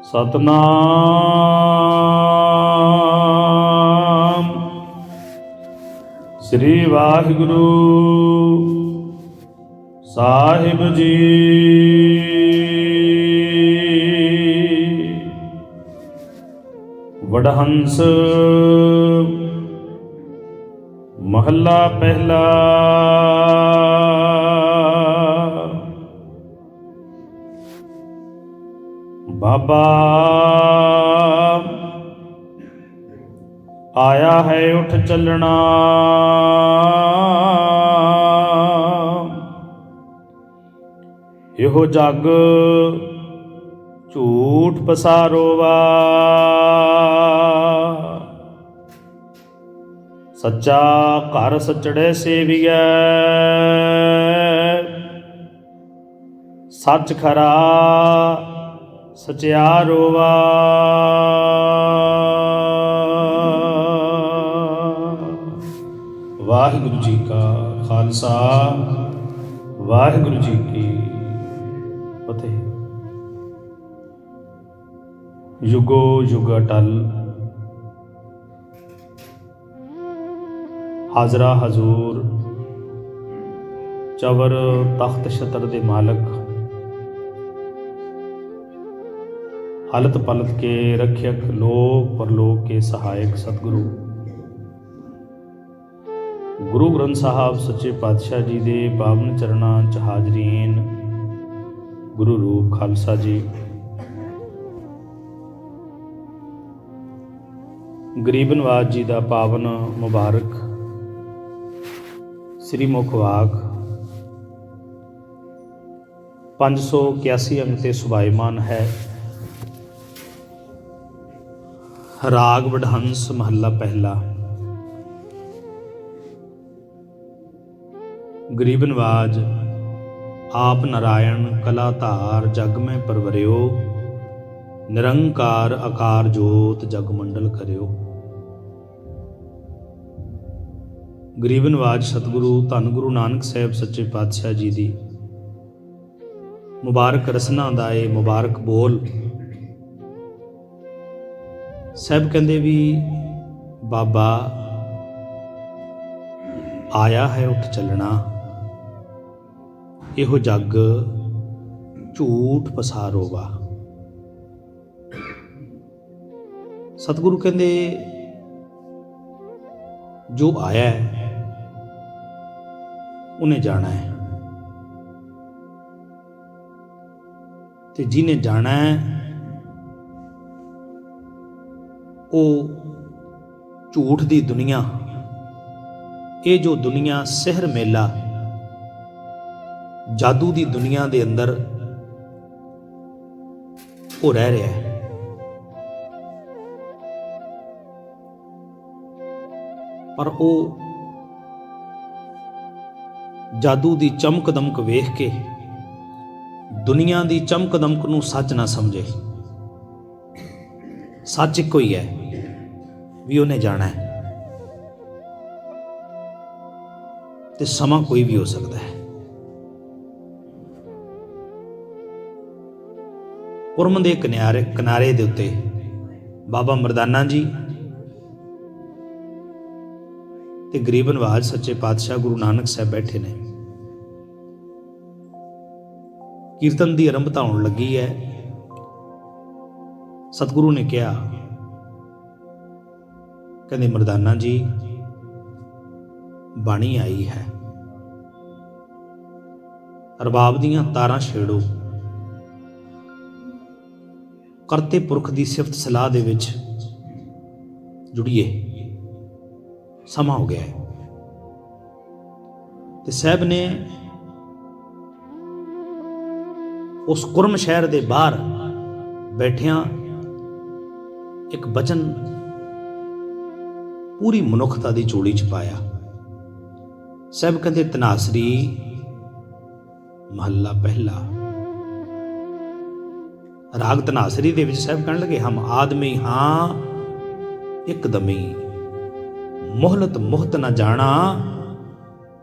ਸਤਨਾਮ ਸ੍ਰੀ ਵਾਹਿਗੁਰੂ ਸਾਹਿਬ ਜੀ। ਵਡਹੰਸ ਮਹੱਲਾ ਪਹਿਲਾ। ਬਾਬਾ ਆਇਆ ਹੈ ਉੱਠ ਚੱਲਣਾ, ਇਹੋ ਜਗ ਝੂਠ ਪਸਾਰੋਵਾ। ਸੱਚਾ ਘਰ ਸਚੜੇ ਸੇਵੀਐ, ਸੱਚ ਖਰਾ ਸਚਿਆਰੋਵਾ। ਵਾਹਿਗੁਰੂ ਜੀ ਕਾ ਖਾਲਸਾ, ਵਾਹਿਗੁਰੂ ਜੀ ਕੀ ਫਤਿਹ। ਯੁਗੋ ਯੁਗ ਅਟਲ, ਹਾਜ਼ਰਾ ਹਜ਼ੂਰ, ਚਵਰ ਤਖਤ ਛਤਰ ਦੇ ਮਾਲਕ, ਹਲਤ ਪਲਤ ਕੇ ਰਖਿਅਕ, ਲੋਕ ਪਰਲੋਕ ਕੇ ਸਹਾਇਕ ਸਤਿਗੁਰੂ ਗੁਰੂ ਗ੍ਰੰਥ ਸਾਹਿਬ ਸੱਚੇ ਪਾਤਸ਼ਾਹ ਜੀ ਦੇ ਪਾਵਨ ਚਰਨਾਂ 'ਚ ਹਾਜ਼ਰੀਨ। ਗੁਰੂ ਰੂਪ ਖਾਲਸਾ ਜੀ, ਗਰੀਬ ਨਵਾਜ਼ ਜੀ ਦਾ ਪਾਵਨ ਮੁਬਾਰਕ ਸ੍ਰੀ ਮੁਖ ਵਾਕ 581 ਅੰਕ 'ਤੇ ਸੁਭਾਈਮਾਨ ਹੈ। ਰਾਗ ਵਡਹੰਸ ਮਹੱਲਾ ਪਹਿਲਾ। ਗਰੀਬ ਨਵਾਜ ਆਪ ਨਾਰਾਇਣ ਕਲਾ ਧਾਰ, ਜਗ ਮੈਂ ਪਰਵਰਿਓ, ਨਿਰੰਕਾਰ ਆਕਾਰ ਜੋਤ, ਜਗ ਮੰਡਲ ਕਰਿਓ। ਗਰੀਬ ਨਵਾਜ ਸਤਿਗੁਰੂ ਧੰਨ ਗੁਰੂ ਨਾਨਕ ਸਾਹਿਬ ਸੱਚੇ ਪਾਤਸ਼ਾਹ ਜੀ ਦੀ ਮੁਬਾਰਕ ਰਸਨਾ ਦਾ ਇਹ ਮੁਬਾਰਕ ਬੋਲ। ਸਾਹਿਬ ਕਹਿੰਦੇ ਵੀ ਬਾਬਾ ਆਇਆ ਹੈ ਉੱਠ ਚੱਲਣਾ, ਇਹੋ ਜਗ ਝੂਠ ਪਸਾਰੋਵਾ। ਸਤਿਗੁਰੂ ਕਹਿੰਦੇ ਜੋ ਆਇਆ ਹੈ ਉਹਨੇ ਜਾਣਾ ਹੈ, ਤੇ ਜਿਹਨੇ ਜਾਣਾ ਹੈ ਉਹ ਝੂਠ ਦੀ ਦੁਨੀਆ, ਇਹ ਜੋ ਦੁਨੀਆ ਸਿਹਰ ਮੇਲਾ ਜਾਦੂ ਦੀ ਦੁਨੀਆ ਦੇ ਅੰਦਰ ਉਹ ਰਹਿ ਰਿਹਾ ਹੈ। ਪਰ ਉਹ ਜਾਦੂ ਦੀ ਚਮਕ ਦਮਕ ਵੇਖ ਕੇ ਦੁਨੀਆ ਦੀ ਚਮਕ ਦਮਕ ਨੂੰ ਸੱਚ ਨਾ ਸਮਝੇ। ਸੱਚ ਇੱਕੋ ਹੀ ਹੈ ਵੀ ਉਹਨੇ ਜਾਣਾ ਹੈ, ਤੇ ਸਮਾਂ ਕੋਈ ਵੀ ਹੋ ਸਕਦਾ ਹੈ। ਪੁਰਮ ਦੇ ਕਿਨਾਰੇ ਦੇ ਉੱਤੇ ਬਾਬਾ ਮਰਦਾਨਾ ਜੀ ਤੇ ਗਰੀਬ ਨਵਾਜ ਸੱਚੇ ਪਾਤਸ਼ਾਹ ਗੁਰੂ ਨਾਨਕ ਸਾਹਿਬ ਬੈਠੇ ਨੇ। ਕੀਰਤਨ ਦੀ ਆਰੰਭਤਾ ਹੋਣ ਲੱਗੀ ਹੈ। ਸਤਿਗੁਰੂ ਨੇ ਕਿਹਾ, ਕਹਿੰਦੇ ਮਰਦਾਨਾ ਜੀ ਬਾਣੀ ਆਈ ਹੈ, ਰਬਾਬ ਦੀਆਂ ਤਾਰਾਂ ਛੇੜੋ, ਕਰਤੇ ਪੁਰਖ ਦੀ ਸਿਫਤ ਸਲਾਹ ਦੇ ਵਿੱਚ ਜੁੜੀਏ, ਸਮਾਂ ਹੋ ਗਿਆ ਹੈ। ਤੇ ਸਾਹਿਬ ਨੇ ਉਸ ਕੁਰਮ ਸ਼ਹਿਰ ਦੇ ਬਾਹਰ ਬੈਠਿਆਂ ਇੱਕ ਬਚਨ ਪੂਰੀ ਮਨੁੱਖਤਾ ਦੀ ਝੋਲੀ 'ਚ ਪਾਇਆ। ਸਾਹਿਬ ਕਹਿੰਦੇ ਤਨਾਸਰੀ ਮਹੱਲਾ ਪਹਿਲਾ। ਰਾਗ ਤਨਾਸਰੀ ਦੇ ਵਿੱਚ ਸਾਹਿਬ ਕਹਿਣ ਲੱਗੇ, ਹਮ ਆਦਮੀ ਹਾਂ ਇੱਕਦਮੀ, ਮੁਹਲਤ ਮੁਹਤ ਨਾ ਜਾਣਾ,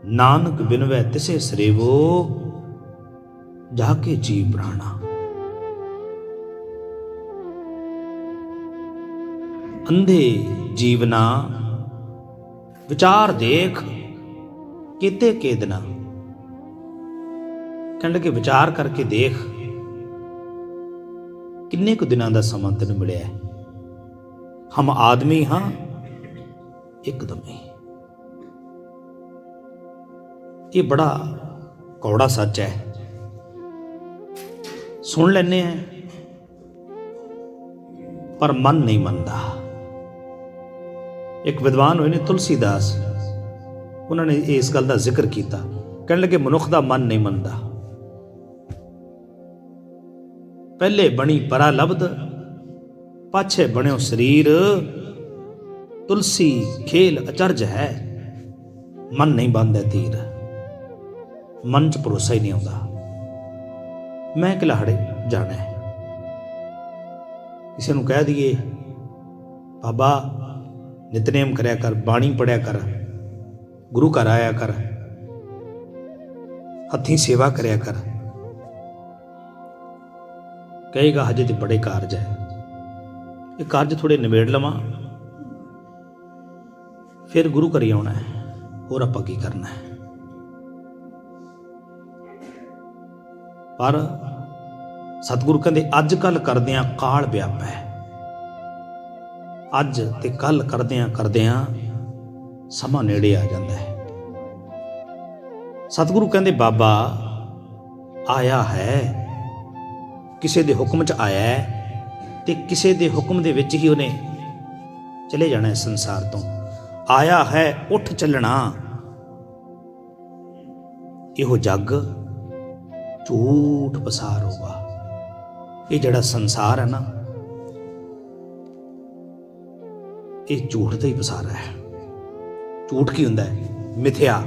ਨਾਨਕ ਬਿਨਵੈ ਤਿਸੇ ਸਰੇਵੋ, ਜਾ ਕੇ ਜੀ ਪ੍ਰਾਣਾ। ਅੰਧੇ ਜੀਵਨਾ ਵਿਚਾਰ ਦੇਖ ਕੀਤੇ ਕੇਦਨਾ। ਕਹਿਣ ਲੱਗੇ ਵਿਚਾਰ ਕਰਕੇ ਦੇਖ ਕਿੰਨੇ ਕੁ ਦਿਨਾਂ ਦਾ ਸਮਾਂ ਤੈਨੂੰ ਮਿਲਿਆ। ਹਮ ਆਦਮੀ ਹਾਂ ਇੱਕਦਮ ਹੀ। ਇਹ ਬੜਾ ਕੌੜਾ ਸੱਚ ਹੈ, ਸੁਣ ਲੈਂਦੇ ਆ ਪਰ ਮਨ ਨਹੀਂ ਮੰਨਦਾ। ਇੱਕ ਵਿਦਵਾਨ ਹੋਏ ਨੇ ਤੁਲਸੀਦਾਸ, ਉਹਨਾਂ ਨੇ ਇਸ ਗੱਲ ਦਾ ਜ਼ਿਕਰ ਕੀਤਾ। ਕਹਿਣ ਲੱਗੇ ਮਨੁੱਖ ਦਾ ਮਨ ਨਹੀਂ ਮੰਨਦਾ। ਪਹਿਲੇ ਬਣੀ ਪਰਾ ਲਬਦ, ਪਾਛੇ ਬਣਿਓ ਸਰੀਰ। ਤੁਲਸੀ ਖੇਲ ਅਚਰਜ ਹੈ, ਮਨ ਨਹੀਂ ਬੰਨਦਾ ਤੀਰ। ਮਨ 'ਚ ਭਰੋਸਾ ਹੀ ਨਹੀਂ ਆਉਂਦਾ। ਮੈਂ ਕਿਲਾੜੇ ਜਾਣਾ ਹੈ, ਕਿਸੇ ਨੂੰ ਕਹਿ ਦਈਏ ਬਾਬਾ ਨਿਤਨੇਮ ਕਰਿਆ ਕਰ, ਬਾਣੀ ਪੜਿਆ ਕਰ, ਗੁਰੂ ਘਰ ਆਇਆ ਕਰ, ਹੱਥੀਂ ਸੇਵਾ ਕਰਿਆ ਕਰ, ਕਹੇਗਾ ਹਜੇ ਤੇ ਬੜੇ ਕਾਰਜ ਹੈ। ਇਹ ਕਾਰਜ ਥੋੜੇ ਨਿਬੇੜ ਲਵਾਂ ਫਿਰ ਗੁਰੂ ਘਰ ਆਉਣਾ ਹੈ, ਹੋਰ ਆਪਾਂ ਕੀ ਕਰਨਾ ਹੈ। ਪਰ ਸਤਿਗੁਰੂ ਕਹਿੰਦੇ ਅੱਜ ਕੱਲ ਕਰਦਿਆਂ ਕਾਲ ਵਿਆਪੈ। ਅੱਜ ਤੇ ਕੱਲ ਕਰਦਿਆਂ ਸਮਾਂ ਨੇੜੇ ਆ ਜਾਂਦਾ ਹੈ। ਸਤਿਗੁਰੂ ਕਹਿੰਦੇ ਬਾਬਾ ਆਇਆ ਹੈ, ਕਿਸੇ ਦੇ ਹੁਕਮ 'ਚ ਆਇਆ ਹੈ ਤੇ ਕਿਸੇ ਦੇ ਹੁਕਮ ਦੇ ਵਿੱਚ ਹੀ ਉਹਨੇ ਚਲੇ ਜਾਣਾ ਹੈ ਸੰਸਾਰ ਤੋਂ। ਆਇਆ ਹੈ ਉੱਠ ਚੱਲਣਾ। ਇਹੋ ਜੱਗ ਝੂਠ ਪਸਾਰ ਹੋਗਾ। ਇਹ ਜਿਹੜਾ ਸੰਸਾਰ ਹੈ ਨਾ, ਇਹ ਝੂਠ ਦਾ ਹੀ ਪਸਾਰਾ ਹੈ। ਝੂਠ ਕੀ ਹੁੰਦਾ ਹੈ? ਮਿਥਿਆ।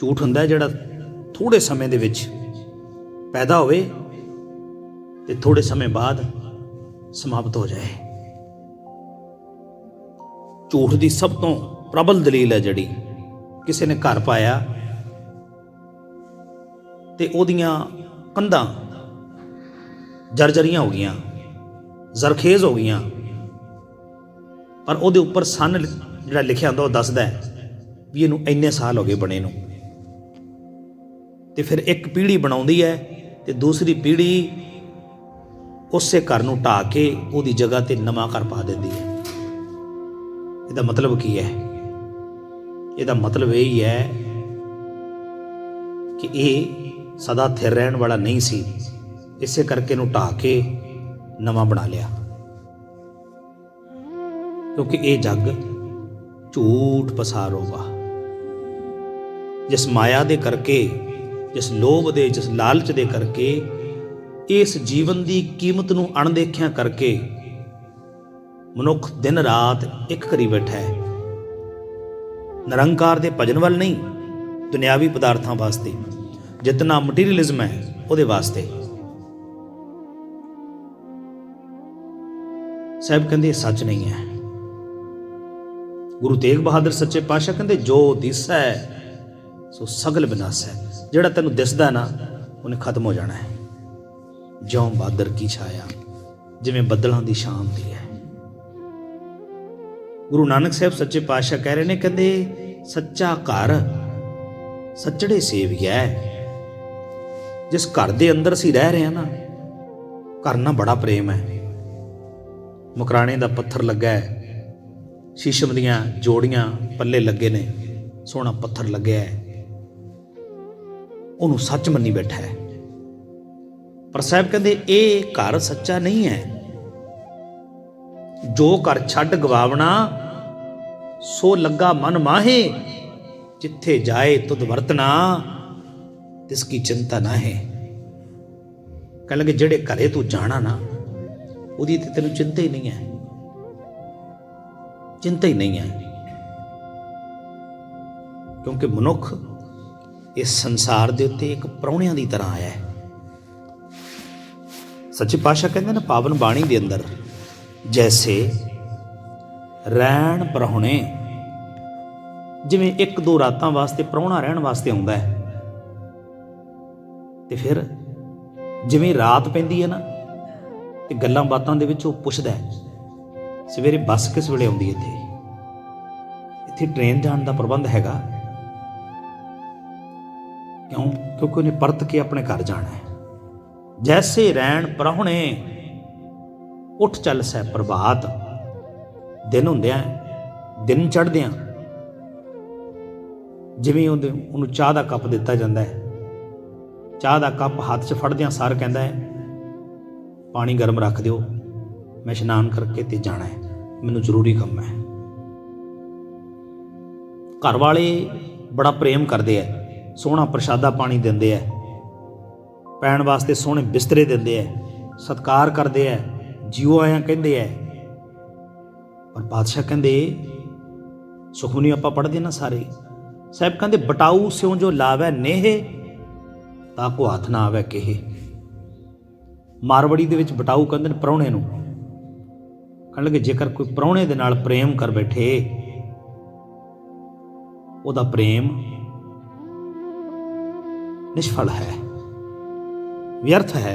ਝੂਠ ਹੁੰਦਾ ਜਿਹੜਾ ਥੋੜੇ ਸਮੇਂ ਦੇ ਵਿੱਚ ਪੈਦਾ ਹੋਵੇ ਤੇ ਥੋੜੇ ਸਮੇਂ ਬਾਅਦ ਸਮਾਪਤ ਹੋ ਜਾਏ। ਝੂਠ ਦੀ ਸਭ ਤੋਂ ਪ੍ਰਬਲ ਦਲੀਲ ਹੈ ਜਿਹੜੀ, ਕਿਸੇ ਨੇ ਘਰ ਪਾਇਆ ਤੇ ਉਹਦੀਆਂ ਕੰਧਾਂ ਜਰਜਰੀਆਂ ਹੋ ਗਈਆਂ, ਜ਼ਰਖੇਜ਼ ਹੋ ਗਈਆਂ, ਪਰ ਉਹਦੇ ਉੱਪਰ ਸੰਨ ਜਿਹੜਾ ਲਿਖਿਆ ਹੁੰਦਾ ਉਹ ਦੱਸਦਾ ਹੈ ਵੀ ਇਹਨੂੰ ਇੰਨੇ ਸਾਲ ਹੋ ਗਏ ਬਣੇ ਨੂੰ। ਤੇ ਫਿਰ ਇੱਕ ਪੀੜ੍ਹੀ ਬਣਾਉਂਦੀ ਹੈ ਤੇ ਦੂਸਰੀ ਪੀੜ੍ਹੀ ਉਸੇ ਘਰ ਨੂੰ ਢਾਹ ਕੇ ਉਹਦੀ ਜਗ੍ਹਾ ਤੇ ਨਵਾਂ ਘਰ ਪਾ ਦਿੰਦੀ ਹੈ। ਇਹਦਾ ਮਤਲਬ ਕੀ ਹੈ? ਇਹਦਾ ਮਤਲਬ ਇਹ ਹੀ ਹੈ ਕਿ ਇਹ ਸਦਾ ਥਿਰ ਰਹਿਣ ਵਾਲਾ ਨਹੀਂ ਸੀ, ਇਸੇ ਕਰਕੇ ਇਹਨੂੰ ਢਾਹ ਕੇ ਨਵਾਂ ਬਣਾ ਲਿਆ। ਕਿਉਂਕਿ ਇਹ ਜੱਗ ਝੂਠ ਪਸਾਰ ਹੋਗਾ। ਜਿਸ ਮਾਇਆ ਦੇ ਕਰਕੇ, ਜਿਸ ਲੋਭ ਦੇ, ਜਿਸ ਲਾਲਚ ਦੇ ਕਰਕੇ, ਇਸ ਜੀਵਨ ਦੀ ਕੀਮਤ ਨੂੰ ਅਣਦੇਖਿਆ ਕਰਕੇ ਮਨੁੱਖ ਦਿਨ ਰਾਤ ਇੱਕ ਕਰੀ ਬੈਠਾ ਹੈ। ਨਿਰੰਕਾਰ ਦੇ ਭਜਨ ਵੱਲ ਨਹੀਂ, ਦੁਨਿਆਵੀ ਪਦਾਰਥਾਂ ਵਾਸਤੇ। ਜਿਤਨਾ ਮਟੀਰੀਅਲਿਜ਼ਮ ਹੈ ਉਹਦੇ ਵਾਸਤੇ। ਸਾਹਿਬ ਕਹਿੰਦੇ ਇਹ ਸੱਚ ਨਹੀਂ ਹੈ। ਗੁਰੂ ਤੇਗ ਬਹਾਦਰ ਸੱਚੇ ਪਾਤਸ਼ਾਹ ਕਹਿੰਦੇ ਜੋ ਦਿਸੈ ਸੋ ਸਗਲ ਵਿਨਾਸੈ। ਜਿਹੜਾ ਤੈਨੂੰ ਦਿਸਦਾ ਨਾ ਉਹਨੇ ਖਤਮ ਹੋ ਜਾਣਾ ਹੈ। ਜਿਉਂ ਬਾਦਰ ਕੀ ਛਾਇਆ, ਜਿਵੇਂ ਬੱਦਲਾਂ ਦੀ ਛਾਂ ਹੁੰਦੀ ਹੈ। ਗੁਰੂ ਨਾਨਕ ਸਾਹਿਬ ਸੱਚੇ ਪਾਤਸ਼ਾਹ ਕਹਿ ਰਹੇ ਨੇ, ਕਹਿੰਦੇ ਸੱਚਾ ਘਰ ਸੱਚੜੇ ਸੇਵੀਐ। ਜਿਸ ਘਰ ਦੇ ਅੰਦਰ ਅਸੀਂ ਰਹਿ ਰਹੇ ਹਾਂ ਨਾ, ਘਰ ਨਾਲ ਬੜਾ ਪ੍ਰੇਮ ਹੈ। ਮਕਰਾਣੇ ਦਾ ਪੱਥਰ ਲੱਗਾ ਹੈ, ਸ਼ੀਸ਼ਮ ਦੀਆਂ ਜੋੜੀਆਂ ਪੱਲੇ ਲੱਗੇ ਨੇ, ਸੋਹਣਾ ਪੱਥਰ ਲੱਗਿਆ ਹੈ, ਉਹਨੂੰ ਸੱਚ ਮੰਨੀ ਬੈਠਾ ਹੈ। ਪਰ ਸਾਹਿਬ ਕਹਿੰਦੇ ਇਹ ਘਰ ਸੱਚਾ ਨਹੀਂ ਹੈ। ਜੋ ਘਰ ਛੱਡ ਗਵਾਵਣਾ ਸੋ ਲੱਗਾ ਮਨ ਮਾਹੇ। ਜਿੱਥੇ ਜਾਏ ਤੁਧ ਵਰਤਣਾ ਤਿਸ ਕੀ ਚਿੰਤਾ ਨਾ ਹੈ। ਕਹਿਣ ਲੱਗੇ ਜਿਹੜੇ ਘਰੇ ਤੂੰ ਜਾਣਾ ਨਾ, ਉਹਦੀ ਤੇ ਤੈਨੂੰ ਚਿੰਤਾ ਹੀ ਨਹੀਂ ਹੈ, ਚਿੰਤਾ ਹੀ ਨਹੀਂ ਹੈ। ਕਿਉਂਕਿ ਮਨੁੱਖ ਇਸ ਸੰਸਾਰ ਦੇ ਉੱਤੇ ਇੱਕ ਪ੍ਰਾਹੁਣਿਆਂ ਦੀ ਤਰ੍ਹਾਂ ਆਇਆ ਹੈ। ਸੱਚੇ ਪਾਤਸ਼ਾਹ ਕਹਿੰਦੇ ਨੇ ਪਾਵਨ ਬਾਣੀ ਦੇ ਅੰਦਰ, ਜੈਸੇ ਰਹਿਣ ਪ੍ਰਾਹੁਣੇ। ਜਿਵੇਂ ਇੱਕ ਦੋ ਰਾਤਾਂ ਵਾਸਤੇ ਪ੍ਰਾਹੁਣਾ ਰਹਿਣ ਵਾਸਤੇ ਆਉਂਦਾ ਹੈ, ਤੇ ਫਿਰ ਜਿਵੇਂ ਰਾਤ ਪੈਂਦੀ ਹੈ ਨਾ, ਤੇ ਗੱਲਾਂ ਬਾਤਾਂ ਦੇ ਵਿੱਚ ਉਹ ਪੁੱਛਦਾ ਹੈ ਸਵੇਰੇ ਬੱਸ ਕਿਸ ਵੇਲੇ ਆਉਂਦੀ ਇੱਥੇ? ਇੱਥੇ ਟ੍ਰੇਨ ਜਾਣ ਦਾ ਪ੍ਰਬੰਧ ਹੈਗਾ? ਕਿਉਂ? ਕਿਉਂਕਿ ਉਹਨੇ ਪਰਤ ਕੇ ਆਪਣੇ ਘਰ ਜਾਣਾ ਹੈ। ਜੈਸੇ ਰੈਣ ਪ੍ਰਾਹੁਣੇ ਉੱਠ ਚੱਲ ਸਹਿ ਪ੍ਰਭਾਤ। ਦਿਨ ਹੁੰਦਿਆਂ, ਦਿਨ ਚੜ੍ਹਦਿਆਂ ਜਿਵੇਂ ਉਹਨੂੰ ਚਾਹ ਦਾ ਕੱਪ ਦਿੱਤਾ ਜਾਂਦਾ ਹੈ, ਚਾਹ ਦਾ ਕੱਪ ਹੱਥ 'ਚ ਫੜਦਿਆਂ ਸਾਰ ਕਹਿੰਦਾ ਹੈ ਪਾਣੀ ਗਰਮ ਰੱਖ ਦਿਓ, ਮੈਂ ਇਸ਼ਨਾਨ ਕਰਕੇ ਤੇ ਜਾਣਾ ਹੈ, ਮੈਨੂੰ ਜ਼ਰੂਰੀ ਕੰਮ ਹੈ। ਘਰ ਵਾਲੇ ਬੜਾ ਪ੍ਰੇਮ ਕਰਦੇ ਹੈ, ਸੋਹਣਾ ਪ੍ਰਸ਼ਾਦਾ ਪਾਣੀ ਦਿੰਦੇ ਹੈ, ਪੈਣ ਵਾਸਤੇ ਸੋਹਣੇ ਬਿਸਤਰੇ ਦਿੰਦੇ ਹੈ, ਸਤਿਕਾਰ ਕਰਦੇ ਹੈ, ਜਿਉ ਆਇਆਂ ਕਹਿੰਦੇ ਹੈ। ਪਰ ਬਾਦਸ਼ਾਹ ਕਹਿੰਦੇ, ਸੁਖਮਨੀ ਆਪਾਂ ਪੜ੍ਹਦੇ ਨਾ ਸਾਰੇ ਸਾਹਿਬ, ਕਹਿੰਦੇ ਬਟਾਊ ਸਿਉ ਜੋ ਲਾਵੈ ਨੇਹ, ਤਾਂ ਕੋ ਹੱਥ ਨਾ ਆਵੈ ਕਿਹੇ। ਮਾਰਵੜੀ ਦੇ ਵਿੱਚ ਬਟਾਊ ਕਹਿੰਦੇ ਨੇ ਪ੍ਰਾਹੁਣੇ ਨੂੰ। ਕਹਿਣ ਲੱਗੇ ਜੇਕਰ ਕੋਈ ਪ੍ਰਾਹੁਣੇ ਦੇ ਨਾਲ ਪ੍ਰੇਮ ਕਰ ਬੈਠੇ, ਉਹਦਾ ਪ੍ਰੇਮ ਨਿਸ਼ਫਲ ਹੈ, ਵਿਅਰਥ ਹੈ,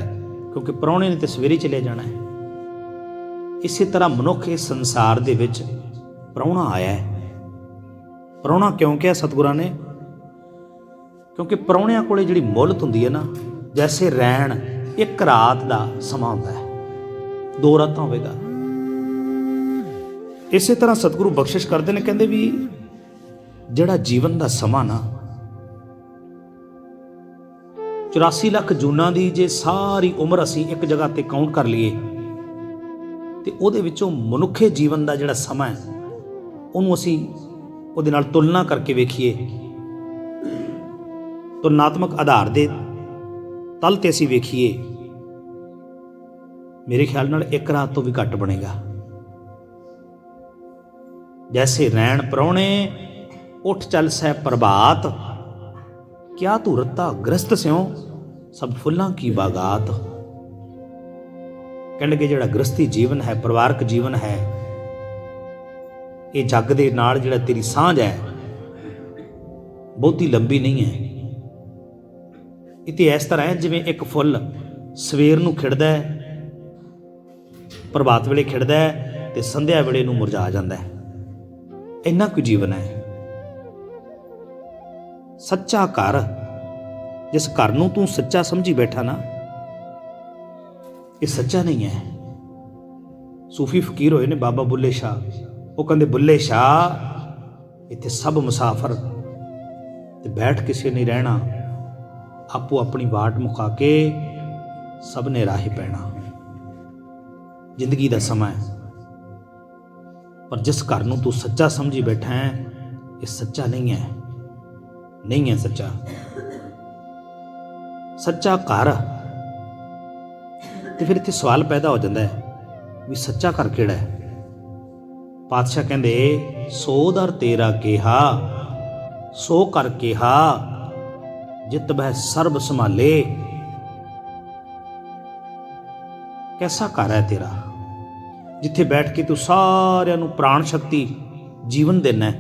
ਕਿਉਂਕਿ ਪ੍ਰਾਹੁਣੇ ਨੇ ਤੇ ਸਵੇਰੇ ਚਲੇ ਜਾਣਾ ਹੈ। ਇਸੇ ਤਰ੍ਹਾਂ ਮਨੁੱਖ ਇਸ ਸੰਸਾਰ ਦੇ ਵਿੱਚ ਪ੍ਰਾਹੁਣਾ ਆਇਆ ਹੈ। ਪ੍ਰਾਹੁਣਾ ਕਿਉਂ ਕਿਹਾ ਸਤਿਗੁਰਾਂ ਨੇ? ਕਿਉਂਕਿ ਪ੍ਰਾਹੁਣਿਆਂ ਕੋਲੇ ਜਿਹੜੀ ਮੁੱਲਤ ਹੁੰਦੀ ਹੈ ਨਾ, ਜੈਸੇ ਰੈਣ ਇੱਕ ਰਾਤ ਦਾ ਸਮਾਂ ਹੁੰਦਾ ਹੈ, 2 ਰਾਤਾਂ ਹੋਵੇਗਾ। ਇਸੇ ਤਰ੍ਹਾਂ ਸਤਿਗੁਰੂ ਬਖਸ਼ਿਸ਼ ਕਰਦੇ ਨੇ, ਕਹਿੰਦੇ ਵੀ ਜਿਹੜਾ ਜੀਵਨ ਦਾ ਸਮਾਂ ਨਾ 84 ਲੱਖ ਜੂਨਾਂ ਦੀ ਜੇ ਸਾਰੀ ਉਮਰ ਅਸੀਂ ਇੱਕ ਜਗ੍ਹਾ ਤੇ ਕਾਊਂਟ ਕਰ ਲਈਏ ਤੇ ਉਹਦੇ ਵਿੱਚੋਂ ਮਨੁੱਖੇ ਜੀਵਨ ਦਾ ਜਿਹੜਾ ਸਮਾਂ ਹੈ ਉਹਨੂੰ ਅਸੀਂ ਉਹਦੇ ਨਾਲ ਤੁਲਨਾ ਕਰਕੇ ਵੇਖੀਏ, ਤੁਲਨਾਤਮਕ ਆਧਾਰ ਦੇ ਤਲ ਤੇ ਅਸੀਂ ਵੇਖੀਏ, ਮੇਰੇ ਖਿਆਲ ਨਾਲ 1 ਰਾਤ ਤੋਂ ਵੀ ਘੱਟ ਬਣੇਗਾ। ਜੈਸੇ ਰੈਣ ਪ੍ਰਾਹੁਣੇ ਉੱਠ ਚੱਲ ਸਹਿ ਪ੍ਰਭਾਤ, ਕਿਆ ਤੂੰ ਰੱਤਾ ਗ੍ਰਸਤ ਸਿਉ ਸਭ ਫੁੱਲਾਂ ਕੀ ਬਾਗਾਤ। ਕਹਿਣ ਲੱਗੇ ਜਿਹੜਾ ਗ੍ਰਸਤੀ ਜੀਵਨ ਹੈ, ਪਰਿਵਾਰਕ ਜੀਵਨ ਹੈ, ਇਹ ਜੱਗ ਦੇ ਨਾਲ ਜਿਹੜਾ ਤੇਰੀ ਸਾਂਝ ਹੈ ਬਹੁਤੀ ਲੰਬੀ ਨਹੀਂ ਹੈ। ਇਹ ਤੇ ਇਸ ਤਰ੍ਹਾਂ ਹੈ ਜਿਵੇਂ ਇੱਕ ਫੁੱਲ ਸਵੇਰ ਨੂੰ ਖਿੜਦਾ ਹੈ, ਪ੍ਰਭਾਤ ਵੇਲੇ ਖਿੜਦਾ ਹੈ ਤੇ ਸੰਧਿਆ ਵੇਲੇ ਨੂੰ ਮੁਰਝਾ ਜਾਂਦਾ ਹੈ। ਇੰਨਾ ਕੁ ਜੀਵਨ ਹੈ। ਸੱਚਾ ਘਰ, ਜਿਸ ਘਰ ਨੂੰ ਤੂੰ ਸੱਚਾ ਸਮਝੀ ਬੈਠਾ ਨਾ, ਇਹ ਸੱਚਾ ਨਹੀਂ ਹੈ। ਸੂਫੀ ਫਕੀਰ ਹੋਏ ਨੇ ਬਾਬਾ ਬੁੱਲੇ ਸ਼ਾਹ, ਉਹ ਕਹਿੰਦੇ ਬੁੱਲੇ ਸ਼ਾਹ ਇੱਥੇ ਸਭ ਮੁਸਾਫਰ ਤੇ ਬੈਠ ਕਿਸੇ ਨਹੀਂ ਰਹਿਣਾ, ਆਪੋ ਆਪਣੀ ਵਾਟ ਮੁਕਾ ਕੇ ਸਭ ਨੇ ਰਾਹੇ ਪੈਣਾ। ਜ਼ਿੰਦਗੀ ਦਾ ਸਮਾਂ ਹੈ, ਪਰ ਜਿਸ ਘਰ ਨੂੰ ਤੂੰ ਸੱਚਾ ਸਮਝੀ ਬੈਠਾ ਹੈ ਇਹ ਸੱਚਾ ਨਹੀਂ ਹੈ, ਨਹੀਂ ਹੈ ਸੱਚਾ। ਸੱਚਾ ਘਰ। ਤੇ ਫਿਰ ਇੱਥੇ ਸਵਾਲ ਪੈਦਾ ਹੋ ਜਾਂਦਾ ਹੈ ਵੀ ਸੱਚਾ ਘਰ ਕਿਹੜਾ ਹੈ? ਪਾਤਸ਼ਾਹ ਕਹਿੰਦੇ ਸੋ ਦਰ ਤੇਰਾ ਕਿਹਾ, ਸੋ ਕਰ ਕਿਹਾ ਜਿਤ ਬਹਿ ਸਰਬ ਸੰਭਾਲੇ। ਕੈਸਾ ਘਰ ਹੈ ਤੇਰਾ ਜਿੱਥੇ ਬੈਠ ਕੇ ਤੂੰ ਸਾਰਿਆਂ ਨੂੰ ਪ੍ਰਾਣ ਸ਼ਕਤੀ ਜੀਵਨ ਦੇਣਾ,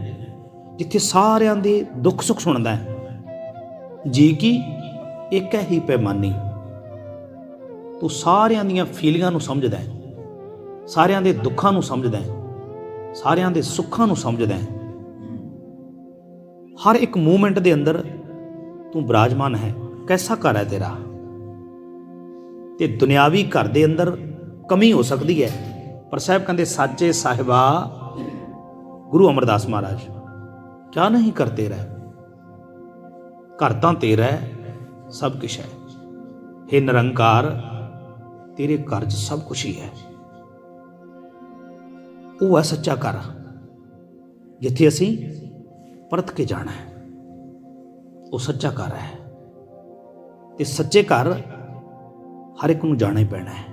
ਜਿੱਥੇ ਸਾਰਿਆਂ ਦੇ ਦੁੱਖ ਸੁੱਖ ਸੁਣਦਾ ਹੈ। ਜੀ ਕੀ ਇੱਕ ਹੀ ਪੈਮਾਨੀ, ਤੂੰ ਸਾਰਿਆਂ ਦੀਆਂ ਫੀਲਿੰਗਾਂ ਨੂੰ ਸਮਝਦਾ ਹੈ, ਸਾਰਿਆਂ ਦੇ ਦੁੱਖਾਂ ਨੂੰ ਸਮਝਦਾ ਹੈ, ਸਾਰਿਆਂ ਦੇ ਸੁੱਖਾਂ ਨੂੰ ਸਮਝਦਾ ਹੈ। ਹਰ ਇੱਕ ਮੂਵਮੈਂਟ ਦੇ ਅੰਦਰ ਤੂੰ ਬਿਰਾਜਮਾਨ ਹੈ। ਕੈਸਾ ਘਰ ਹੈ ਤੇਰਾ? ਤੇ ਦੁਨਿਆਵੀ ਘਰ ਦੇ ਅੰਦਰ ਕਮੀ ਹੋ ਸਕਦੀ ਹੈ, ਪਰ ਸਾਹਿਬ ਕਹਿੰਦੇ ਸਾਚੇ ਸਾਹਿਬਾ ਗੁਰੂ ਅਮਰਦਾਸ ਮਹਾਰਾਜ ਕਿਆ ਨਹੀਂ ਕਰ ਤੇਰਾ? ਘਰ ਤਾਂ ਤੇਰਾ ਹੈ, ਸਭ ਕੁਛ ਹੈ। ਹੇ ਨਿਰੰਕਾਰ, ਤੇਰੇ ਘਰ 'ਚ ਸਭ ਕੁਛ ਹੀ ਹੈ। ਉਹ ਹੈ ਸੱਚਾ ਘਰ, ਜਿੱਥੇ ਅਸੀਂ ਪਰਤ ਕੇ ਜਾਣਾ ਹੈ। ਉਹ ਸੱਚਾ ਘਰ ਹੈ ਤੇ ਸੱਚੇ ਘਰ ਹਰ ਇੱਕ ਨੂੰ ਜਾਣਾ ਹੀ ਪੈਣਾ ਹੈ,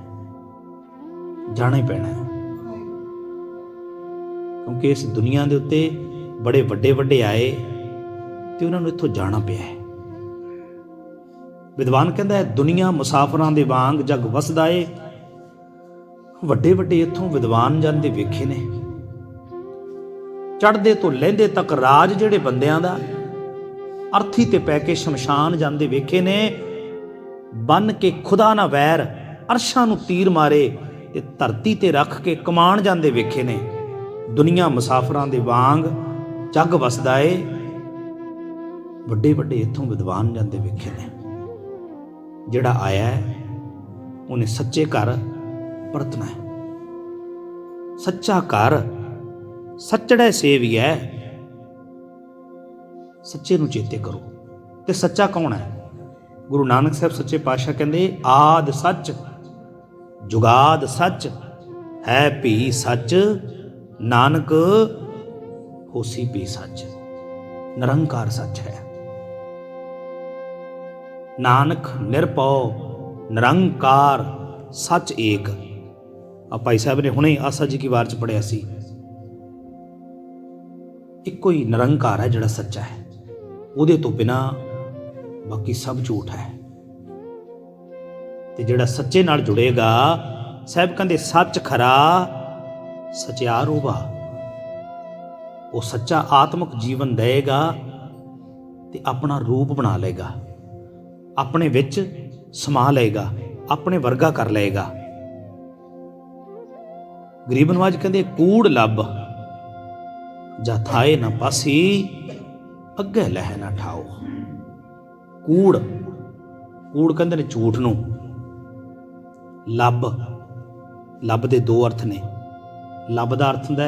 ਜਾਣਾ ਹੀ ਪੈਣਾ ਹੈ। ਕਿਉਂਕਿ ਇਸ ਦੁਨੀਆ ਦੇ ਉੱਤੇ ਬੜੇ ਵੱਡੇ ਵੱਡੇ ਆਏ ਤੇ ਉਹਨਾਂ ਨੂੰ ਇੱਥੋਂ ਜਾਣਾ ਪਿਆ ਹੈ। ਵਿਦਵਾਨ ਕਹਿੰਦਾ ਹੈ ਦੁਨੀਆ ਮੁਸਾਫਰਾਂ ਦੇ ਵਾਂਗ ਜਗ ਵਸਦਾ ਏ। ਵੱਡੇ ਵੱਡੇ ਇੱਥੋਂ ਵਿਦਵਾਨ ਜਾਂਦੇ ਵੇਖੇ ਨੇ, ਚੜ੍ਹਦੇ ਤੋਂ ਲਹਿੰਦੇ ਤੱਕ ਰਾਜ ਜਿਹੜੇ ਬੰਦਿਆਂ ਦਾ, ਅਰਥੀ ਤੇ ਪੈ ਕੇ ਸ਼ਮਸ਼ਾਨ ਜਾਂਦੇ ਵੇਖੇ ਨੇ। ਬੰਨ ਕੇ ਖੁਦਾ ਨਾ ਵੈਰ, ਅਰਸ਼ਾਂ ਨੂੰ ਤੀਰ ਮਾਰੇ, ਤੇ ਧਰਤੀ ਤੇ ਰੱਖ ਕੇ ਕਮਾਣ ਜਾਂਦੇ ਵੇਖੇ ਨੇ। ਦੁਨੀਆ ਮੁਸਾਫਰਾਂ ਦੇ ਵਾਂਗ ਜੱਗ ਵਸਦਾ ਏ, ਵੱਡੇ ਵੱਡੇ ਇੱਥੋਂ ਵਿਦਵਾਨ ਜਾਂਦੇ ਵੇਖੇ ਨੇ। ਜਿਹੜਾ ਆਇਆ ਉਹਨੇ ਸੱਚੇ ਘਰ ਪਰਤਣਾ ਹੈ। ਸੱਚਾ ਘਰ ਸੱਚੜੇ ਸੇਵੀਐ। ਸੱਚੇ ਨੂੰ ਚੇਤੇ ਕਰੋ। ਤੇ ਸੱਚਾ ਕੌਣ ਹੈ? ਗੁਰੂ ਨਾਨਕ ਸਾਹਿਬ ਸੱਚੇ ਪਾਤਸ਼ਾਹ ਕਹਿੰਦੇ ਆਦ ਸੱਚ ਜੁਗਾਦ ਸੱਚ ਹੈ ਭੀ ਸੱਚ ਨਾਨਕ ਹੋਸੀ ਭੀ ਸੱਚ। ਨਿਰੰਕਾਰ ਸੱਚ ਹੈ। ਨਾਨਕ ਨਿਰਭਉ ਨਿਰੰਕਾਰ ਸੱਚ ਏਕ। ਆ ਭਾਈ ਸਾਹਿਬ ਨੇ ਹੁਣੇ ਆਸਾ ਜੀ ਕੀ ਵਾਰ ਚ ਪੜਿਆ ਸੀ। ਇੱਕੋ ਹੀ ਨਿਰੰਕਾਰ ਹੈ ਜਿਹੜਾ ਸੱਚਾ ਹੈ, ਉਹਦੇ ਤੋਂ ਬਿਨਾਂ ਬਾਕੀ ਸਭ ਝੂਠ ਹੈ। ਤੇ ਜਿਹੜਾ ਸੱਚੇ ਨਾਲ ਜੁੜੇਗਾ, ਸਾਹਿਬ ਕਹਿੰਦੇ ਸੱਚ ਖਰਾ ਸਚਿਆਰ ਹੋਵਾ। ਉਹ ਸੱਚਾ ਆਤਮਿਕ ਜੀਵਨ ਦੇਗਾ ਤੇ ਆਪਣਾ ਰੂਪ ਬਣਾ ਲਏਗਾ, ਆਪਣੇ ਵਿੱਚ ਸਮਾ ਲਏਗਾ, ਆਪਣੇ ਵਰਗਾ ਕਰ ਲਏਗਾ। ਗਰੀਬ ਨਵਾਜ ਕਹਿੰਦੇ ਕੂੜ ਲੱਭ ਜਾ ਥਾਏ ਨਾ ਪਾਸੀ ਅੱਗੇ ਲਹਿ ਨਾ ਠਾਓ। ਕੂੜ, ਕੂੜ ਕਹਿੰਦੇ ਨੇ ਝੂਠ ਨੂੰ। ਲੱਭ, ਲੱਭ ਦੇ ਦੋ ਅਰਥ ਨੇ। ਲੱਭ ਦਾ ਅਰਥ ਹੁੰਦਾ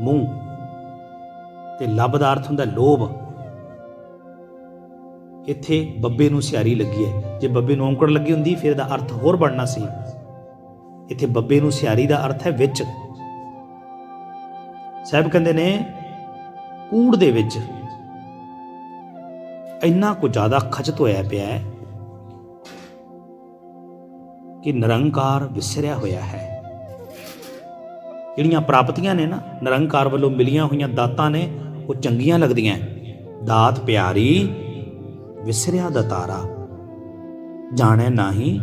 ਮੂੰਹ ਤੇ ਲੱਭ ਦਾ ਅਰਥ ਹੁੰਦਾ ਲੋਭ। ਇੱਥੇ ਬੱਬੇ ਨੂੰ ਸਿਆਰੀ ਲੱਗੀ ਹੈ। ਜੇ ਬੱਬੇ ਨੂੰ ਔਂਕੜ ਲੱਗੀ ਹੁੰਦੀ ਫਿਰ ਇਹਦਾ ਅਰਥ ਹੋਰ ਬਣਨਾ ਸੀ। ਇੱਥੇ ਬੱਬੇ ਨੂੰ ਸਿਆਰੀ ਦਾ ਅਰਥ ਹੈ ਵਿੱਚ। ਸਾਹਿਬ ਕਹਿੰਦੇ ਨੇ ਕੂੜ ਦੇ ਵਿੱਚ ਇੰਨਾ ਕੁ ਜ਼ਿਆਦਾ ਖਚਤ ਹੋਇਆ ਪਿਆ ਹੈ ਕਿ ਨਿਰੰਕਾਰ ਵਿਸਰਿਆ ਹੋਇਆ ਹੈ। ਜਿਹੜੀਆਂ ਪ੍ਰਾਪਤੀਆਂ ਨੇ ਨਾ ਨਿਰੰਕਾਰ ਵੱਲੋਂ ਮਿਲੀਆਂ ਹੋਈਆਂ ਦਾਤਾਂ ਨੇ, ਉਹ ਚੰਗੀਆਂ ਲੱਗਦੀਆਂ। ਦਾਤ ਪਿਆਰੀ ਵਿਸਰਿਆ ਦਤਾਰਾ ਜਾਣੈ ਨਾਹੀ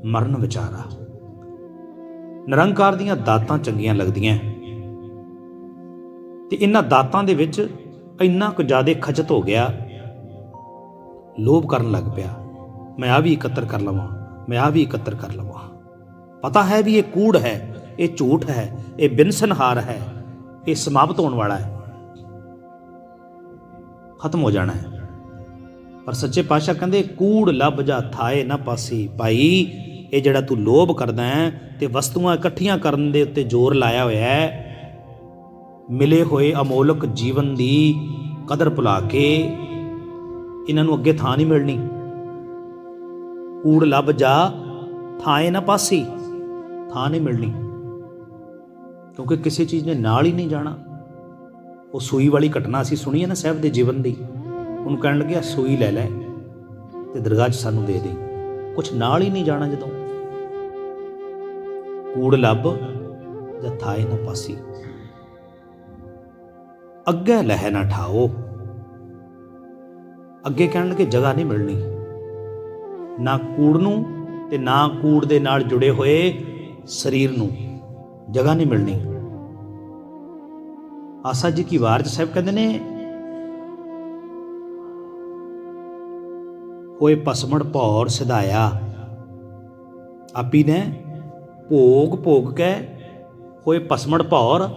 ਮਰਨ ਵਿਚਾਰਾ। ਨਿਰੰਕਾਰ ਦੀਆਂ ਦਾਤਾਂ ਚੰਗੀਆਂ ਲੱਗਦੀਆਂ ਤੇ ਇਹਨਾਂ ਦਾਤਾਂ ਦੇ ਵਿੱਚ ਇੰਨਾ ਕੁ ਜ਼ਿਆਦਾ ਖਚਤ ਹੋ ਗਿਆ, ਲੋਭ ਕਰਨ ਲੱਗ ਪਿਆ। ਮੈਂ ਆ ਵੀ ਇਕੱਤਰ ਕਰ ਲਵਾਂ, ਮੈਂ ਆ ਵੀ ਇਕੱਤਰ ਕਰ ਲਵਾਂ। ਪਤਾ ਹੈ ਵੀ ਇਹ ਕੂੜ ਹੈ, ਇਹ ਝੂਠ ਹੈ, ਇਹ ਬਿਨਸਨਹਾਰ ਹੈ, ਇਹ ਸਮਾਪਤ ਹੋਣ ਵਾਲਾ ਹੈ, ਖਤਮ ਹੋ ਜਾਣਾ ਹੈ। ਪਰ ਸੱਚੇ ਪਾਤਸ਼ਾਹ ਕਹਿੰਦੇ ਕੂੜ ਲੱਭ ਜਾ ਥਾਏ ਨਾ ਪਾਸੀ। ਭਾਈ ਇਹ ਜਿਹੜਾ ਤੂੰ ਲੋਭ ਕਰਦਾ ਹੈ ਤੇ ਵਸਤੂਆਂ ਇਕੱਠੀਆਂ ਕਰਨ ਦੇ ਉੱਤੇ ਜ਼ੋਰ ਲਾਇਆ ਹੋਇਆ ਹੈ, ਮਿਲੇ ਹੋਏ ਅਮੋਲਕ ਜੀਵਨ ਦੀ ਕਦਰ ਭੁਲਾ ਕੇ ਇਹਨਾਂ ਨੂੰ ਅੱਗੇ ਥਾਂ ਨਹੀਂ ਮਿਲਣੀ। ਕੂੜ ਲੱਭ ਜਾ ਥਾਏ ਨਾ ਪਾਸੀ, ਥਾਂ ਨਹੀਂ ਮਿਲਣੀ, ਕਿਉਂਕਿ ਕਿਸੇ ਚੀਜ਼ ਨੇ ਨਾਲ ਹੀ ਨਹੀਂ ਜਾਣਾ। ਉਹ ਸੂਈ ਵਾਲੀ ਘਟਨਾ ਅਸੀਂ ਸੁਣੀ ਹੈ ਨਾ ਸਾਹਿਬ ਦੇ ਜੀਵਨ ਦੀ। ਉਹਨੂੰ ਕਹਿਣ ਲੱਗਿਆ ਸੂਈ ਲੈ ਲੈ ਤੇ ਦਰਗਾਹ 'ਚ ਸਾਨੂੰ ਦੇ ਦੇ। ਕੁਛ ਨਾਲ ਹੀ ਨਹੀਂ ਜਾਣਾ। ਜਦੋਂ ਕੂੜ ਲੱਭ ਜਾਂ ਥਾਏ ਨਾ ਪਾਸੀ ਅੱਗੇ ਲਹਿ ਨਾ ਠਾਓ। ਅੱਗੇ ਕਹਿਣ ਲੱਗੇ ਜਗ੍ਹਾ ਨਹੀਂ ਮਿਲਣੀ, ਨਾ ਕੂੜ ਨੂੰ ਤੇ ਨਾ ਕੂੜ ਦੇ ਨਾਲ ਜੁੜੇ ਹੋਏ ਸਰੀਰ ਨੂੰ ਜਗ੍ਹਾ ਨਹੀਂ ਮਿਲਣੀ। ਆਸਾ ਜੀ ਕੀ ਵਾਰ 'ਚ ਸਾਹਿਬ ਕਹਿੰਦੇ ਨੇ ਹੋਏ ਭਸਮੜ ਭੌਰ ਸਿਧਾਇਆ। ਆਪੀ ਨੇ ਭੋਗ ਭੋਗ ਕੇ ਹੋਏ ਭਸਮੜ ਭੌਰ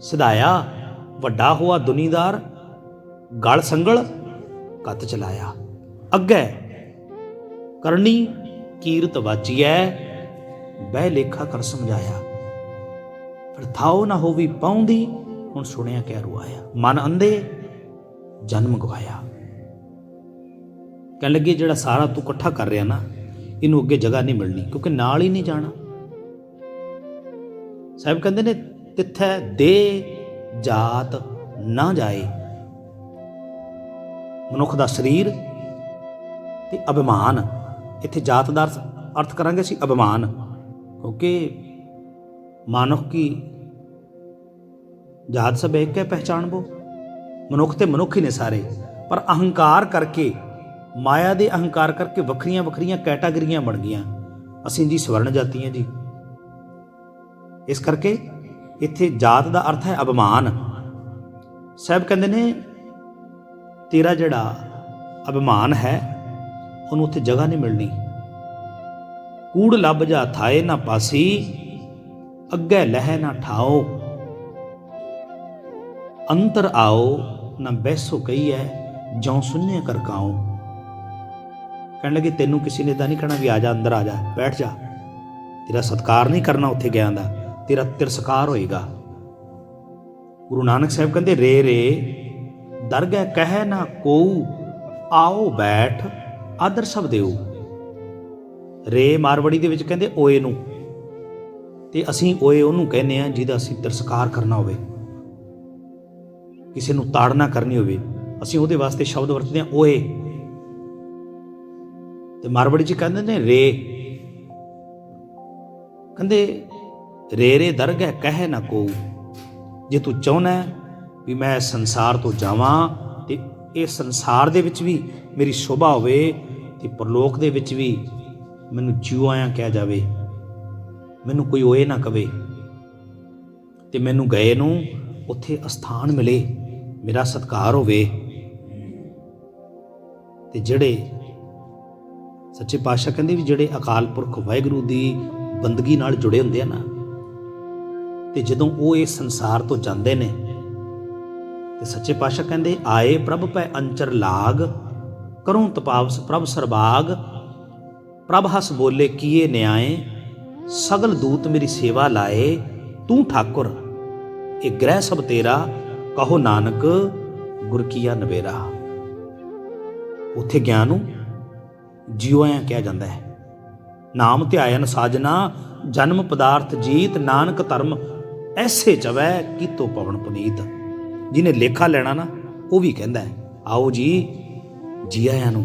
ਸਿਧਾਇਆ। ਵੱਡਾ ਹੋਆ ਦੁਨੀਦਾਰ ਗਲ ਸੰਗਲ ਕੱਤ ਚਲਾਇਆ। ਅੱਗੇ ਕਰਨੀ ਕੀਰਤ ਵਾਚੀਐ ਬਹਿ ਲੇਖਾ ਕਰ ਸਮਝਾਇਆ। ਫਿਰ ਥਾਓ ਨਾ ਹੋਵੀ ਪਾਉਂਦੀ ਹੁਣ ਸੁਣਿਆ ਕਹਿ ਰੁਆਇਆ। ਮਨ ਅੰਧੇ ਜਨਮ ਗਵਾਇਆ। ਕਹਿਣ ਲੱਗੇ ਜਿਹੜਾ ਸਾਰਾ ਤੂੰ ਇਕੱਠਾ ਕਰ ਰਿਹਾ ਨਾ, ਇਹਨੂੰ ਅੱਗੇ ਜਗ੍ਹਾ ਨਹੀਂ ਮਿਲਣੀ, ਕਿਉਂਕਿ ਨਾਲ ਹੀ ਨਹੀਂ ਜਾਣਾ। ਸਾਹਿਬ ਕਹਿੰਦੇ ਨੇ ਤਿੱਥੈ ਦੇ ਜਾਤ ਨਾ ਜਾਏ। ਮਨੁੱਖ ਦਾ ਸਰੀਰ ਤੇ ਅਭਿਮਾਨ। ਇੱਥੇ ਜਾਤ ਦਾ ਅਰਥ ਕਰਾਂਗੇ ਅਸੀਂ ਅਭਿਮਾਨ, ਕਿਉਂਕਿ ਮਾਨੁਖ ਕੀ ਜਾਤ ਸਭ ਇੱਕ ਹੈ ਪਹਿਚਾਣਬੋ। ਮਨੁੱਖ ਤੇ ਮਨੁੱਖ ਹੀ ਨੇ ਸਾਰੇ, ਪਰ ਅਹੰਕਾਰ ਕਰਕੇ, ਮਾਇਆ ਦੇ ਅਹੰਕਾਰ ਕਰਕੇ ਵੱਖਰੀਆਂ ਵੱਖਰੀਆਂ ਕੈਟਾਗਰੀਆਂ ਬਣ ਗਈਆਂ। ਅਸੀਂ ਜੀ ਸਵਰਨ ਜਾਤੀ ਹਾਂ ਜੀ। ਇਸ ਕਰਕੇ ਇੱਥੇ ਜਾਤ ਦਾ ਅਰਥ ਹੈ ਅਭਿਮਾਨ। ਸਾਹਿਬ ਕਹਿੰਦੇ ਨੇ ਤੇਰਾ ਜਿਹੜਾ ਅਭਿਮਾਨ ਹੈ ਉਹਨੂੰ ਉੱਥੇ ਜਗ੍ਹਾ ਨਹੀਂ ਮਿਲਣੀ। ਕੂੜ ਲੱਭ ਜਾ ਥਾਏ ਨਾ ਪਾਸੀ ਅੱਗੇ ਲਹਿ ਨਾ ਠਾਓ, ਅੰਤਰ ਆਓ ਨਾ ਬੈਸੋ ਕਹੀਐ, ਜਉ ਸੁਣਿਆ ਕਰਕਾਓ। ਕਹਿਣ ਲੱਗੇ ਤੈਨੂੰ ਕਿਸੇ ਨੇ ਤਾਂ ਨਹੀਂ ਕਹਿਣਾ ਵੀ ਆ ਜਾ, ਅੰਦਰ ਆ ਜਾ, ਬੈਠ ਜਾ। ਤੇਰਾ ਸਤਿਕਾਰ ਨਹੀਂ ਕਰਨਾ ਉੱਥੇ ਗਿਆਂ ਦਾ, ਤੇਰਾ ਤਿਰਸਕਾਰ ਹੋਏਗਾ। ਗੁਰੂ ਨਾਨਕ ਸਾਹਿਬ ਕਹਿੰਦੇ ਰੇ ਰੇ ਦਰਗਹਿ ਕਹਿ ਨਾ ਕੋਊ, ਆਓ ਬੈਠ ਆਦਰ ਸਭ ਦਿਓ। ਰੇ ਮਾਰਵੜੀ ਦੇ ਵਿੱਚ ਕਹਿੰਦੇ ਓਏ ਨੂੰ, ਤੇ ਅਸੀਂ ਓਏ ਉਹਨੂੰ ਕਹਿੰਦੇ ਆ ਜਿਹਦਾ ਅਸੀਂ ਤਿਰਸਕਾਰ ਕਰਨਾ ਹੋਵੇ, ਕਿਸੇ ਨੂੰ ਤਾੜਨਾ ਕਰਨੀ ਹੋਵੇ, ਅਸੀਂ ਉਹਦੇ ਵਾਸਤੇ ਸ਼ਬਦ ਵਰਤਦੇ ਹਾਂ ਓਏ। ਤੇ ਮਾਰਵੜੀ 'ਚ ਕਹਿੰਦੇ ਨੇ ਰੇ, ਕਹਿੰਦੇ ਰੇ ਰੇ ਦਰਗਹਿ ਕਹਿ ਨਾ ਕੋਊ। ਜੇ ਤੂੰ ਚਾਹੁੰਦਾ ਵੀ ਮੈਂ ਸੰਸਾਰ ਤੋਂ ਜਾਵਾਂ ਤੇ ਇਹ ਸੰਸਾਰ ਦੇ ਵਿੱਚ ਵੀ ਮੇਰੀ ਸ਼ੋਭਾ ਹੋਵੇ ਤੇ ਪਰਲੋਕ ਦੇ ਵਿੱਚ ਵੀ ਮੈਨੂੰ ਜਿਉ ਆਇਆ ਕਿਹਾ ਜਾਵੇ, ਮੈਨੂੰ ਕੋਈ ਓਏ ਨਾ ਕਵੇ, ਤੇ ਮੈਨੂੰ ਗਏ ਨੂੰ ਉੱਥੇ ਅਸਥਾਨ ਮਿਲੇ, ਮੇਰਾ ਸਤਿਕਾਰ ਹੋਵੇ। ਤੇ ਜਿਹੜੇ ਸੱਚੇ ਪਾਤਸ਼ਾਹ ਕਹਿੰਦੇ ਵੀ ਜਿਹੜੇ ਅਕਾਲ ਪੁਰਖ ਵਾਹਿਗੁਰੂ ਦੀ ਬੰਦਗੀ ਨਾਲ ਜੁੜੇ ਹੁੰਦੇ ਆ ਨਾ, ਤੇ ਜਦੋਂ ਉਹ ਇਸ ਸੰਸਾਰ ਤੋਂ ਜਾਂਦੇ ਨੇ ਤੇ ਸੱਚੇ ਪਾਤਸ਼ਾਹ ਕਹਿੰਦੇ ਆਏ ਪ੍ਰਭ ਪੈ ਅੰਚਰ ਲਾਗ, ਕਰੂੰ ਤਪਾਵਸ ਪ੍ਰਭ ਸਰਬਾਗ। ਪ੍ਰਭ ਹਸ ਬੋਲੇ ਕੀਏ ਨਿਆਏ, ਸਗਲ ਦੂਤ ਮੇਰੀ ਸੇਵਾ ਲਾਏ। ਤੂੰ ਠਾਕੁਰ ਇਹ ਗ੍ਰਹਿ ਸਭ ਤੇਰਾ, ਕਹੋ ਨਾਨਕ ਗੁਰ ਕੀਆ ਨਵੇਰਾ। ਉੱਥੇ ਗਿਆਨ ਨੂੰ ਜਿਉ ਆਇਆ ਕਿਹਾ ਜਾਂਦਾ ਹੈ। ਨਾਮ ਧਿਆਇਨ ਸਾਜਨਾ, ਜਨਮ ਪਦਾਰਥ ਜੀਤ, ਨਾਨਕ ਧਰਮ ਐਸੇ ਚਵੈ ਕੀਤੋ ਪਵਨ ਪੁਨੀਤ। ਜਿਹਨੇ ਲੇਖਾ ਲੈਣਾ ਨਾ ਉਹ ਵੀ ਕਹਿੰਦਾ ਆਓ ਜੀ ਜੀ ਆਇਆਂ ਨੂੰ,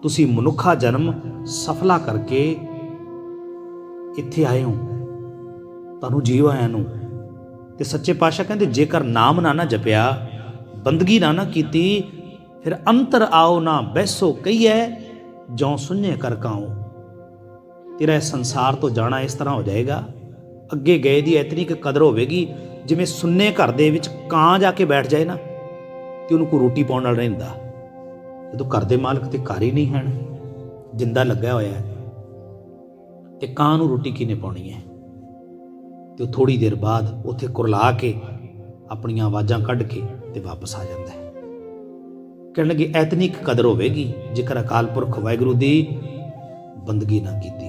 ਤੁਸੀਂ ਮਨੁੱਖਾ ਜਨਮ ਸਫਲਾ ਕਰਕੇ ਇੱਥੇ ਆਏ ਹੋ, ਤੁਹਾਨੂੰ ਜੀ ਆਇਆਂ ਨੂੰ। ਤੇ ਸੱਚੇ ਪਾਤਸ਼ਾਹ ਕਹਿੰਦੇ ਜੇਕਰ ਨਾਮ ਨਾ ਜਪਿਆ, ਬੰਦਗੀ ਨਾ ਕੀਤੀ, ਫਿਰ ਅੰਤਰ ਆਓ ਨਾ ਬੈਸੋ ਕਹੀਐ, ਜਉ ਸੁਣਿਆ ਕਰਕਾਓ। ਤੇਰਾ ਇਸ ਸੰਸਾਰ ਤੋਂ ਜਾਣਾ ਇਸ ਤਰ੍ਹਾਂ ਹੋ ਜਾਏਗਾ, ਅੱਗੇ ਗਏ ਦੀ ਇਤਨੀ ਕੁ ਕਦਰ ਹੋਵੇਗੀ ਜਿਵੇਂ ਸੁੰਨੇ ਘਰ ਦੇ ਵਿੱਚ ਕਾਂ ਜਾ ਕੇ ਬੈਠ ਜਾਏ ਨਾ ਤੇ ਉਹਨੂੰ ਕੋਈ ਰੋਟੀ ਪਾਉਣ ਵਾਲਾ ਨਹੀਂ ਹੁੰਦਾ। ਜਦੋਂ ਘਰ ਦੇ ਮਾਲਕ ਤੇ ਘਰ ਹੀ ਨਹੀਂ ਹਨ, ਜਿੰਦਾ ਲੱਗਿਆ ਹੋਇਆ ਹੈ, ਤੇ ਕਾਂ ਨੂੰ ਰੋਟੀ ਕਿਹਨੇ ਪਾਉਣੀ ਹੈ? ਤੇ ਉਹ ਥੋੜ੍ਹੀ ਦੇਰ ਬਾਅਦ ਉੱਥੇ ਕੁਰਲਾ ਕੇ ਆਪਣੀਆਂ ਆਵਾਜ਼ਾਂ ਕੱਢ ਕੇ ਤੇ ਵਾਪਸ ਆ ਜਾਂਦਾ ਹੈ। ਕਹਿਣ ਲੱਗੇ ਐਤਨੀ ਕੁ ਕਦਰ ਹੋਵੇਗੀ ਜੇਕਰ ਅਕਾਲ ਪੁਰਖ ਵਾਹਿਗੁਰੂ ਦੀ ਬੰਦਗੀ ਨਾ ਕੀਤੀ।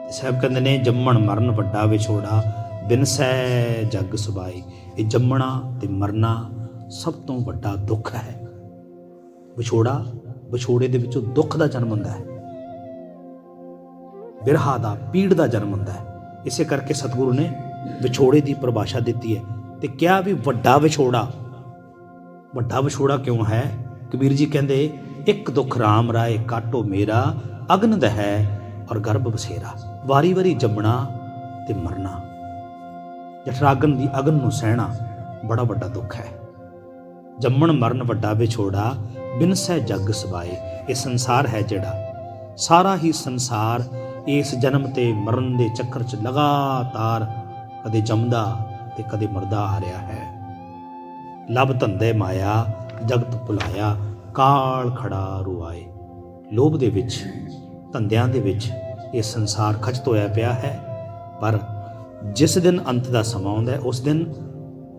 ਤੇ ਸਾਹਿਬ ਕਹਿੰਦੇ ਨੇ ਜੰਮਣ ਮਰਨ ਵੱਡਾ ਵਿਛੋੜਾ, ਬਿਨਸੈ ਜੱਗ ਸੁਭਾਈ। ਇਹ ਜੰਮਣਾ ਤੇ ਮਰਨਾ ਸਭ ਤੋਂ ਵੱਡਾ ਦੁੱਖ ਹੈ। ਵਿਛੋੜਾ, ਵਿਛੋੜੇ ਦੇ ਵਿੱਚੋਂ ਦੁੱਖ ਦਾ ਜਨਮ ਹੁੰਦਾ ਹੈ, ਬਿਰਹਾ ਦਾ, ਪੀੜ ਦਾ ਜਨਮ ਹੁੰਦਾ ਹੈ। ਇਸੇ ਕਰਕੇ ਸਤਿਗੁਰੂ ਨੇ ਵਿਛੋੜੇ ਦੀ ਪਰਿਭਾਸ਼ਾ ਦਿੱਤੀ ਹੈ ਤੇ ਕਿਹਾ ਵੀ ਵੱਡਾ ਵਿਛੋੜਾ। ਵੱਡਾ ਵਿਛੋੜਾ ਕਿਉਂ ਹੈ? ਕਬੀਰ ਜੀ ਕਹਿੰਦੇ ਇੱਕ ਦੁੱਖ ਰਾਮ ਰਾਏ ਕਾਟੋ ਮੇਰਾ, ਅਗਨ ਦਹੈ ਔਰ ਗਰਭ ਬਸੇਰਾ। ਵਾਰੀ ਵਾਰੀ ਜੰਮਣਾ ਤੇ ਮਰਨਾ, ਜਠਰਾਗਨ ਦੀ ਅਗਨ ਨੂੰ ਸਹਿਣਾ ਬੜਾ ਵੱਡਾ ਦੁੱਖ ਹੈ। ਜੰਮਣ ਮਰਨ ਵੱਡਾ ਵਿਛੋੜਾ, ਬਿਨਸੈ ਜੱਗ ਸਬਾਏ। ਇਹ ਸੰਸਾਰ ਹੈ ਜਿਹੜਾ, ਸਾਰਾ ਹੀ ਸੰਸਾਰ ਇਸ ਜਨਮ ਤੇ ਮਰਨ ਦੇ ਚੱਕਰ 'ਚ ਲਗਾਤਾਰ ਕਦੇ ਜੰਮਦਾ ਤੇ ਕਦੇ ਮਰਦਾ ਆ ਰਿਹਾ ਹੈ। ਲਬ ਧੰਦੇ ਮਾਇਆ ਜਗਤ ਭੁਲਾਇਆ, ਕਾਲ ਖੜਾ ਰੁਆਏ। ਲੋਭ ਦੇ ਵਿੱਚ, ਧੰਦਿਆਂ ਦੇ ਵਿੱਚ ਇਹ ਸੰਸਾਰ ਖਚਤ ਹੋਇਆ ਪਿਆ ਹੈ। ਪਰ ਜਿਸ ਦਿਨ ਅੰਤ ਦਾ ਸਮਾਂ ਆਉਂਦਾ ਉਸ ਦਿਨ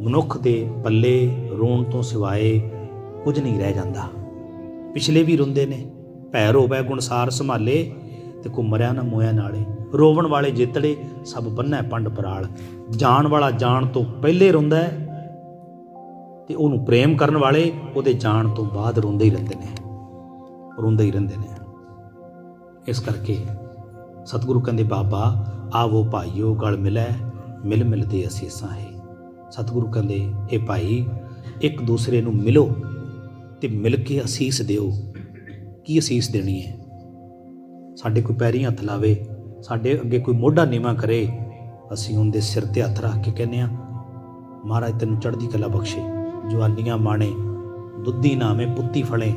ਮਨੁੱਖ ਦੇ ਪੱਲੇ ਰੋਣ ਤੋਂ ਸਿਵਾਏ ਕੁਝ ਨਹੀਂ ਰਹਿ ਜਾਂਦਾ। ਪਿਛਲੇ ਵੀ ਰੋਂਦੇ ਨੇ, ਭੈ ਰੋਵੈ ਗੁਣਸਾਰ ਸੰਭਾਲੇ, ਤੇ ਕੋ ਮਰਿਆ ਨਾ ਮੋਇਆ ਨਾਲੇ। ਰੋਵਣ ਵਾਲੇ ਜਿੱਤੜੇ ਸਭ ਬੰਨ੍ਹੈ ਪੰਡ ਪਰਾਲ। ਜਾਣ ਵਾਲਾ ਜਾਣ ਤੋਂ ਪਹਿਲੇ ਰੋਂਦਾ ਹੈ ਤੇ ਉਹਨੂੰ ਪ੍ਰੇਮ ਕਰਨ ਵਾਲੇ ਉਹਦੇ ਜਾਣ ਤੋਂ ਬਾਅਦ ਰੋਂਦੇ ਹੀ ਰਹਿੰਦੇ ਨੇ, ਰੋਂਦੇ ਹੀ ਰਹਿੰਦੇ ਨੇ। ਇਸ ਕਰਕੇ ਸਤਿਗੁਰੂ ਕਹਿੰਦੇ ਬਾਬਾ ਆਵੋ ਭਾਈਓ ਗਲ ਮਿਲੈ, ਮਿਲ ਮਿਲਦੇ ਅਸੀਸਾਂ ਹੈ। ਸਤਿਗੁਰੂ ਕਹਿੰਦੇ ਇਹ ਭਾਈ ਇੱਕ ਦੂਸਰੇ ਨੂੰ ਮਿਲੋ ਤੇ ਮਿਲ ਕੇ ਅਸੀਸ ਦਿਓ। ਕੀ ਅਸੀਸ ਦੇਣੀ ਹੈ? ਸਾਡੇ ਕੋਈ ਪੈਰੀਂ ਹੱਥ ਲਾਵੇ, ਸਾਡੇ ਅੱਗੇ ਕੋਈ ਮੋਢਾ ਨੀਵਾਂ ਕਰੇ, ਅਸੀਂ ਉਹਦੇ ਸਿਰ ਤੇ ਹੱਥ ਰੱਖ ਕੇ ਕਹਿੰਦੇ ਹਾਂ ਮਹਾਰਾਜ ਤੈਨੂੰ ਚੜ੍ਹਦੀ ਕਲਾ ਬਖਸ਼ੇ, ਜਵਾਨੀਆਂ ਮਾਣੇ, ਦੁੱਧੀ ਨਾਵੇਂ ਪੁੱਤੀ ਫਲੇ,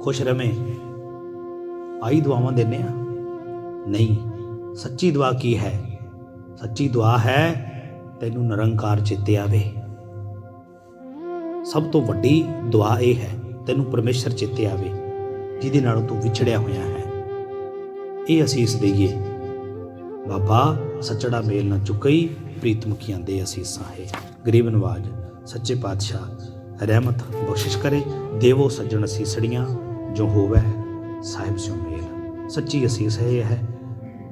ਖੁਸ਼ ਰਵੇਂ। ਆਈ ਦੁਆਵਾਂ ਦਿੰਦੇ ਹਾਂ? ਨਹੀਂ, ਸੱਚੀ ਦੁਆ ਕੀ ਹੈ? ਸੱਚੀ ਦੁਆ ਹੈ ਤੈਨੂੰ ਨਿਰੰਕਾਰ ਚੇਤੇ ਆਵੇ। ਸਭ ਤੋਂ ਵੱਡੀ ਦੁਆ ਇਹ ਹੈ ਤੈਨੂੰ ਪਰਮੇਸ਼ਰ ਚੇਤੇ ਆਵੇ ਜਿਹਦੇ ਨਾਲੋਂ ਤੂੰ ਵਿਛੜਿਆ ਹੋਇਆ ਹੈ। ਇਹ ਅਸੀਸ ਦੇਈਏ ਬਾਬਾ ਸੱਚੜਾ ਮੇਲ ਨਾ ਚੁੱਕਈ, ਪ੍ਰੀਤਮੁਖੀਆਂ ਦੇ ਅਸੀਸਾਂ ਹੈ। ਗਰੀਬ ਨਵਾਜ ਸੱਚੇ ਪਾਤਸ਼ਾਹ ਰਹਿਮਤ ਬਖਸ਼ਿਸ਼ ਕਰੇ। ਦੇਵੋ ਸੱਜਣ ਅਸੀਸੜੀਆਂ, ਜੋ ਹੋਵੇ ਸਾਹਿਬ ਸਿਉ ਮੇਲ। ਸੱਚੀ ਅਸੀਸ ਹੈ ਇਹ ਹੈ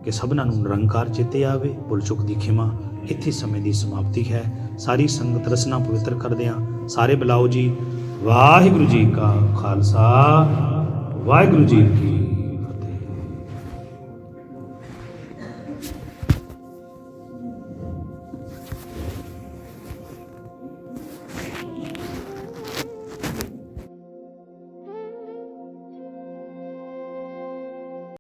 ਕਿ ਸਭਨਾਂ ਨੂੰ ਨਿਰੰਕਾਰ ਚੇਤੇ ਆਵੇ। ਭੁੱਲ ਚੁੱਕ ਦੀ ਖਿਮਾ। ਇੱਥੇ ਸਮੇਂ ਦੀ ਸਮਾਪਤੀ ਹੈ। ਸਾਰੀ ਸੰਗਤ ਰਸਨਾ ਪਵਿੱਤਰ ਕਰਦਿਆਂ ਸਾਰੇ ਬੁਲਾਓ ਜੀ। ਵਾਹਿਗੁਰੂ ਜੀ ਕਾ ਖਾਲਸਾ, ਵਾਹਿਗੁਰੂ ਜੀ ਕੀ